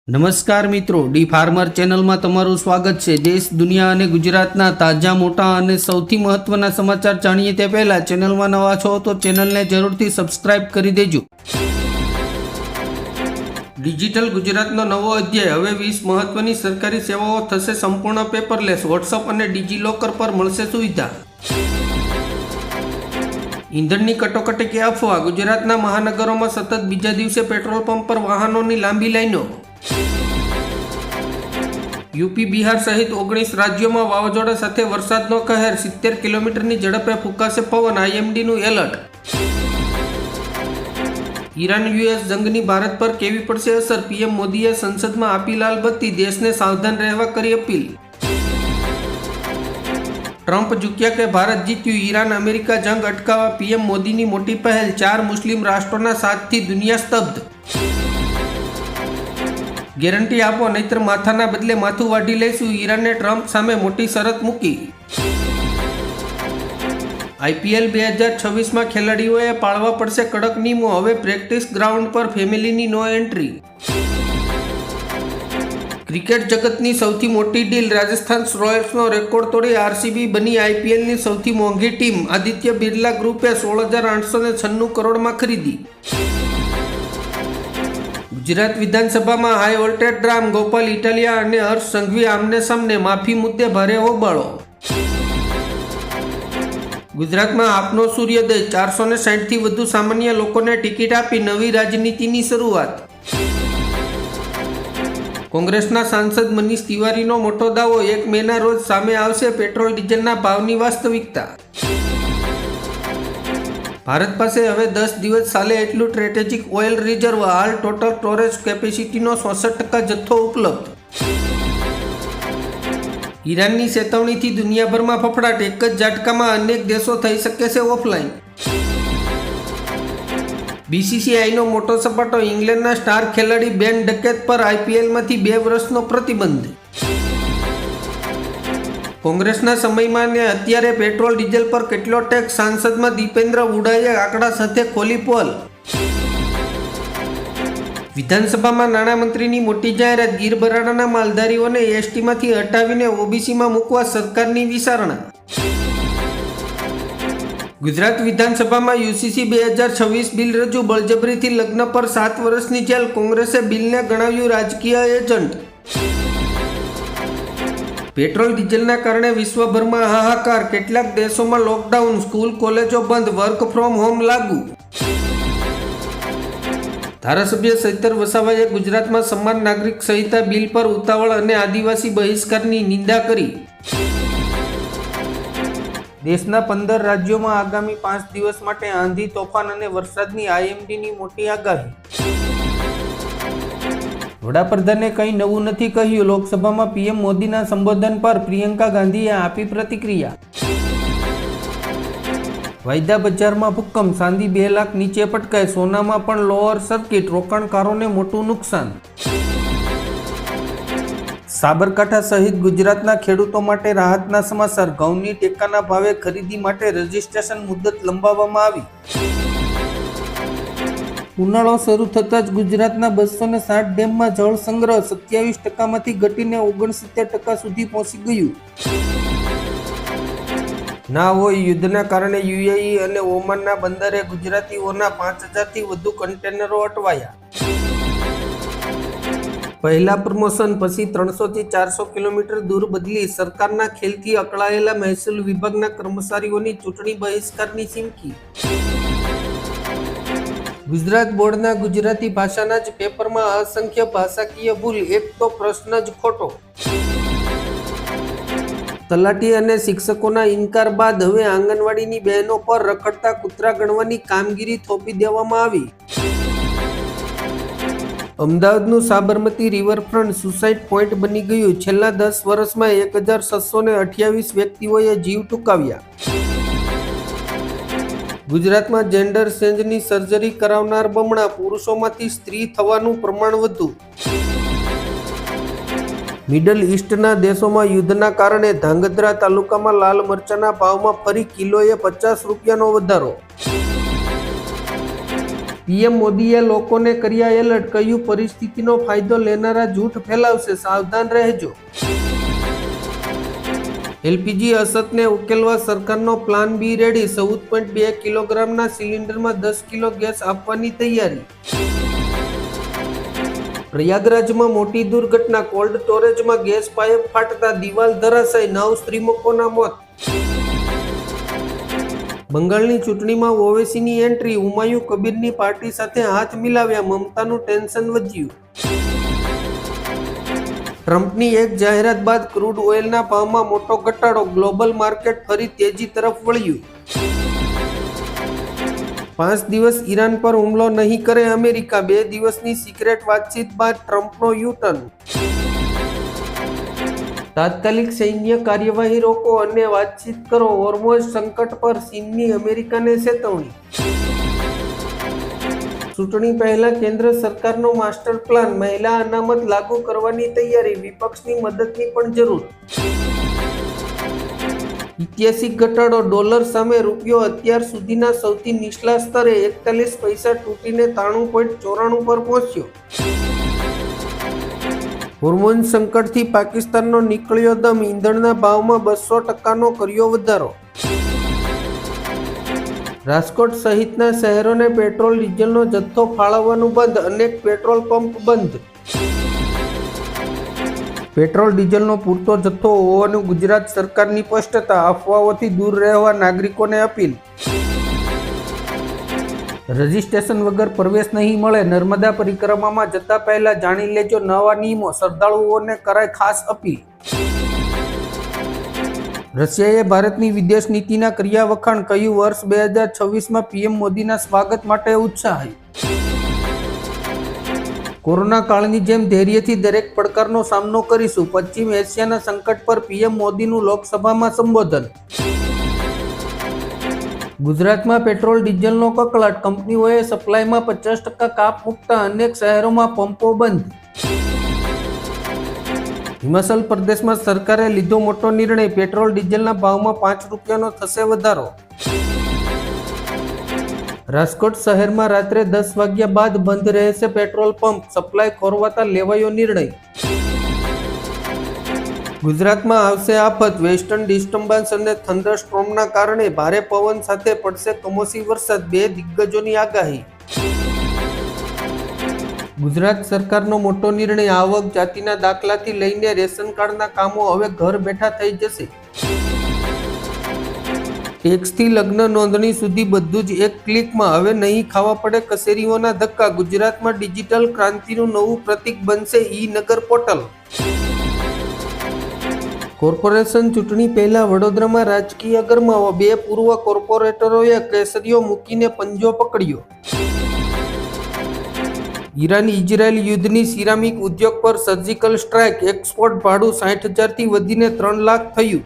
નમસ્કાર મિત્રો, D farmer ચેનલમાં તમારું સ્વાગત છે। દેશ, દુનિયા અને ગુજરાતના તાજા, મોટા અને સૌથી મહત્વના સમાચાર જાણીએ તે પહેલા ચેનલમાં નવા છો તો ચેનલને જરૂરથી સબસ્ક્રાઇબ કરી દેજો। ડિજિટલ ગુજરાતનો નવો અધ્યાય। હવે 20 મહત્વની સરકારી સેવાઓ થશે સંપૂર્ણ પેપરલેસ। વોટ્સઅપ અને ડિજીલોકર પર મળશે સુવિધા। ઈંધણની કટોકટી કે અફવા? ગુજરાતના મહાનગરોમાં સતત બીજા દિવસે પેટ્રોલ પંપ પર વાહનોની લાંબી લાઈનો। યુપી, બિહાર સહિત 19 રાજ્યોમાં વાવાઝોડા સાથે વરસાદનો કહેર। 70 કિલોમીટરની ઝડપે ફૂંકાશે પવન। IMDનું એલર્ટ। ઈરાન યુએસ જંગની ભારત પર કેવી પડશે અસર? PM મોદીએ સંસદમાં આપી લાલ બત્તી। દેશને સાવધાન રહેવા કરી અપીલ। ટ્રમ્પ ઝૂક્યા કે ભારત જીત્યું? ઈરાન અમેરિકા જંગ અટકાવવા PM મોદીની મોટી પહેલ। 4 મુસ્લિમ રાષ્ટ્રોના સાથથી દુનિયા સ્તબ્ધ। ગેરંટી આપો નહીતર માથાના બદલે માથું વાઢી લઈશું, ઈરાને ટ્રમ્પ સામે મોટી શરત મૂકી। IPL 2026માં ખેલાડીઓએ પાળવા પડશે કડક નિયમો। હવે પ્રેક્ટિસ ગ્રાઉન્ડ પર ફેમિલીની નો એન્ટ્રી। ક્રિકેટ જગતની સૌથી મોટી ડીલ। રાજસ્થાન રોયલ્સનો રેકોર્ડ તોડી RCB બની IPLની સૌથી મોંઘી ટીમ। આદિત્ય બિરલા ગ્રુપે 16,896 કરોડમાં ખરીદી। ગુજરાત વિધાનસભામાં હાઈ વોલ્ટેજ ડ્રામ। ગોપાલ ઇટાલિયા અને હર્ષ સંઘવી આમને સામને। માફી મુદ્દે ભારે હોબાળો। ગુજરાતમાં આપનો સૂર્યોદય। 460થી વધુ સામાન્ય લોકોને ટિકિટ આપી નવી રાજનીતિની શરૂઆત। કોંગ્રેસના સાંસદ મનીષ તિવારીનો મોટો દાવો। 1 મેના રોજ સામે આવશે પેટ્રોલ ડીઝલના ભાવની વાસ્તવિકતા। ભારત પાસે હવે 10 દિવસ ચાલે એટલું સ્ટ્રેટેજિક ઓઇલ રિઝર્વ। હાલ ટોટલ સ્ટોરેજ કેપેસિટીનો 66% જથ્થો ઉપલબ્ધ। ઈરાનની ચેતવણીથી દુનિયાભરમાં ફફડાટ। એક જ ઝાટકામાં અનેક દેશો થઈ શકે છે ઓફલાઈન। BCCIનો મોટો સપાટો। ઇંગ્લેન્ડના સ્ટાર ખેલાડી બેન ડકેત પર IPLમાંથી 2 વર્ષનો પ્રતિબંધ। કોંગ્રેસના સમયમાં ને અત્યારે પેટ્રોલ ડીઝલ પર કેટલો ટેક્સ? સાંસદમાં દીપેન્દ્ર હુડાએ આંકડા સાથે ખોલી પોલ। વિધાનસભામાં નાણામંત્રીની મોટી જાહેરાત। ગીર બરાડાના માલધારીઓને STમાંથી હટાવીને OBCમાં મૂકવા સરકારની વિચારણા। ગુજરાત વિધાનસભામાં UCC 2026 બિલ રજૂ। બળજબરીથી લગ્ન પર 7 વર્ષની જેલ। કોંગ્રેસે બિલને ગણાવ્યું રાજકીય એજન્ટ। પેટ્રોલ ડીઝલના કારણે વિશ્વભરમાં હાહાકાર। કેટલાક દેશોમાં લોકડાઉન। સ્કૂલ કોલેજો બંધ। વર્ક ફ્રોમ હોમ લાગુ। ધારાસભ્ય ચૈતર વસાવાએ ગુજરાતમાં સમાન નાગરિક સંહિતા બિલ પર ઉતાવળ અને આદિવાસી બહિષ્કારની નિંદા કરી। દેશના 15 રાજ્યોમાં આગામી 5 દિવસ માટે આંધી, તોફાન અને વરસાદની IMDની મોટી આગાહી। વડાપ્રધાને કંઈ નવું નથી કહ્યું। લોકસભામાં PM મોદીના સંબોધન પર પ્રિયંકા ગાંધીએ આપી પ્રતિક્રિયા। વાયદા બજારમાં ભૂકંપ। ચાંદી 2 લાખ નીચે પટકાય। સોનામાં પણ લોઅર સર્કિટ। રોકાણકારોને મોટું નુકસાન। સાબરકાંઠા સહિત ગુજરાતના ખેડૂતો માટે રાહતના સમાચાર। ઘઉંની ટેકાના ભાવે ખરીદી માટે રજીસ્ટ્રેશન મુદત લંબાવવામાં આવી। ઉનાળો શરૂ થતાં જ ગુજરાતના 260 ડેમમાં જળ સંગ્રહ 27%માંથી ઘટીને 69% સુધી પહોંચી ગયું। ના હોય યુદ્ધના કારણે UAE અને ઓમાનના બંદરે ગુજરાતીઓના 5000થી વધુ કન્ટેનરો અટવાયા। પહેલા પ્રમોશન પછી 300થી 400 કિલોમીટર દૂર બદલી। સરકારના ખેલથી અકળાયેલા મહેસૂલ વિભાગના કર્મચારીઓની ચૂંટણી બહિષ્કારની ચીમકી। ગુજરાત બોર્ડના ગુજરાતી ભાષાના જ પેપરમાં અસંખ્ય ભાષાકીય ભૂલ। એક તો પ્રશ્ન જ ખોટો। તલાટી અને શિક્ષકોના ઇનકાર બાદ હવે આંગણવાડીની બહેનો પર રખડતા કૂતરા ગણવાની કામગીરી થોપી દેવામાં આવી। અમદાવાદનું સાબરમતી રિવરફ્રન્ટ સુસાઇડ પોઈન્ટ બની ગયું। છેલ્લા 10 વર્ષમાં 1628 વ્યક્તિઓએ જીવ ટૂંકાવ્યા। ગુજરાતમાં જેન્ડર ચેન્જની સર્જરી કરાવનાર બમણા। પુરુષોમાંથી સ્ત્રી થવાનું પ્રમાણ વધુ। મિડલ ઈસ્ટના દેશોમાં યુદ્ધના કારણે ધાંગધ્રા તાલુકામાં લાલ મરચાના ભાવમાં ફરી કિલોએ 50 રૂપિયાનો વધારો। પીએમ મોદીએ લોકોને કર્યા એલર્ટ, કહ્યું પરિસ્થિતિનો ફાયદો લેનારા જૂઠ ફેલાવશે, સાવધાન રહેજો. એલપીજી અછતને ઉકેલવા સરકારનો પ્લાન બી રેડી, 14.2 કિલોગ્રામના સિલિન્ડરમાં 10 કિલો ગેસ આપવાની તૈયારી. પ્રયાગરાજમાં મોટી દુર્ઘટના, કોલ્ડ સ્ટોરેજમાં ગેસ પાઇપ ફાટતા દિવાલ ધરાશાયી, 9 સ્ત્રીમકોના મોત. બંગાળની ચૂંટણીમાં ઓવૈસીની એન્ટ્રી, હુમાયુ કબીરની પાર્ટી સાથે હાથ મિલાવ્યા, મમતાનું ટેન્શન વધ્યું. ટ્રમ્પની એક જાહેરાત બાદ ક્રૂડ ઓઇલના ભાવમાં મોટો ઘટાડો, ગ્લોબલ માર્કેટ ફરી તેજી તરફ વળ્યું. 5 દિવસ ઈરાન પર હુમલો નહીં કરે અમેરિકા, 2 દિવસની સિક્રેટ વાતચીત બાદ ટ્રમ્પનો યુ-ટર્ન. તાત્કાલિક સૈન્ય કાર્યવાહી રોકો અને વાતચીત કરો, હોર્મોઝ સંકટ પર ચીનની અમેરિકાને ચેતવણી. ચૂંટણી પહેલા કેન્દ્ર સરકારનો માસ્ટર પ્લાન, મહિલા અનામત લાગુ કરવાની તૈયારી, વિપક્ષની મદદની પણ જરૂર. ઐતિહાસિક ઘટાડો, ડોલર સામે રૂપિયો અત્યાર સુધીના સૌથી નીચલા સ્તરે 41 પૈસા તૂટીને 93.94 પર પહોંચ્યો. હોર્મોઝ સંકટથી પાકિસ્તાનનો નીકળ્યો દમ, ઈંધણના ભાવમાં 200%નો કર્યો વધારો. રાજકોટ સહિતના શહેરોને પેટ્રોલ ડીઝલનો જથ્થો ફાળવવાનું બંધ, અનેક પેટ્રોલ પંપ બંધ. પેટ્રોલ ડીઝલનો પૂરતો જથ્થો હોવાનું ગુજરાત સરકારની સ્પષ્ટતા, અફવાઓથી દૂર રહેવા નાગરિકોને અપીલ. રજીસ્ટ્રેશન વગર પ્રવેશ નહીં મળે, નર્મદા પરિક્રમામાં જતા પહેલા જાણી લેજો નવા નિયમો, શ્રદ્ધાળુઓને કરાય ખાસ અપીલ. રશિયાએ ભારતની વિદેશ નીતિના કર્યા વખાણ, કહ્યું વર્ષ 2026માં પીએમ મોદીના સ્વાગત માટે ઉત્સાહી. કોરોના કાળની જેમ ધૈર્યથી દરેક પડકારનો સામનો કરીશું, પશ્ચિમ એશિયાના સંકટ પર પીએમ મોદીનું લોકસભામાં સંબોધન. ગુજરાતમાં પેટ્રોલ ડીઝલનો કકળાટ, કંપનીઓએ સપ્લાયમાં 50% કાપ મૂકતા અનેક શહેરોમાં પંપો બંધ. હિમાચલ પ્રદેશમાં સરકારે લીધો મોટો નિર્ણય, પેટ્રોલ ડીઝલના ભાવમાં 5 રૂપિયાનો થશે વધારો. રાજકોટ શહેરમાં રાત્રે 10 વાગ્યા બાદ બંધ રહેશે પેટ્રોલ પંપ, સપ્લાય ખોરવાતા લેવાયો નિર્ણય. ગુજરાતમાં આવશે આફત, વેસ્ટર્ન ડિસ્ટર્બન્સ અને થંડરસ્ટોર્મના કારણે ભારે પવન સાથે પડશે કમોસમી વરસાદ, 2 દિગ્ગજોની આગાહી. ગુજરાત સરકારનો મોટો નિર્ણય, આવક જાતિના દાખલાથી લઈને રેશન કાર્ડના કામો હવે ઘર બેઠા થઈ જશે. ટેક્સથી લગ્ન નોંધણી સુધી બધું જ એક ક્લિકમાં, હવે નહીં ખાવા પડે કચેરીઓના ધક્કા. ગુજરાતમાં ડિજિટલ ક્રાંતિનું નવું પ્રતીક બનશે ઈ-નગર પોર્ટલ. કોર્પોરેશન ચૂંટણી પહેલા વડોદરામાં રાજકીય ગરમાવો, 2 પૂર્વ કોર્પોરેટરોએ કેસરીઓ મૂકીને પંજો પકડ્યો. ઈરાન ઇઝરાયલ યુદ્ધની સિરામિક ઉદ્યોગ પર સર્જિકલ સ્ટ્રાઇક, એક્સપોર્ટ ભાડું 60,000થી વધીને 3 લાખ થયું.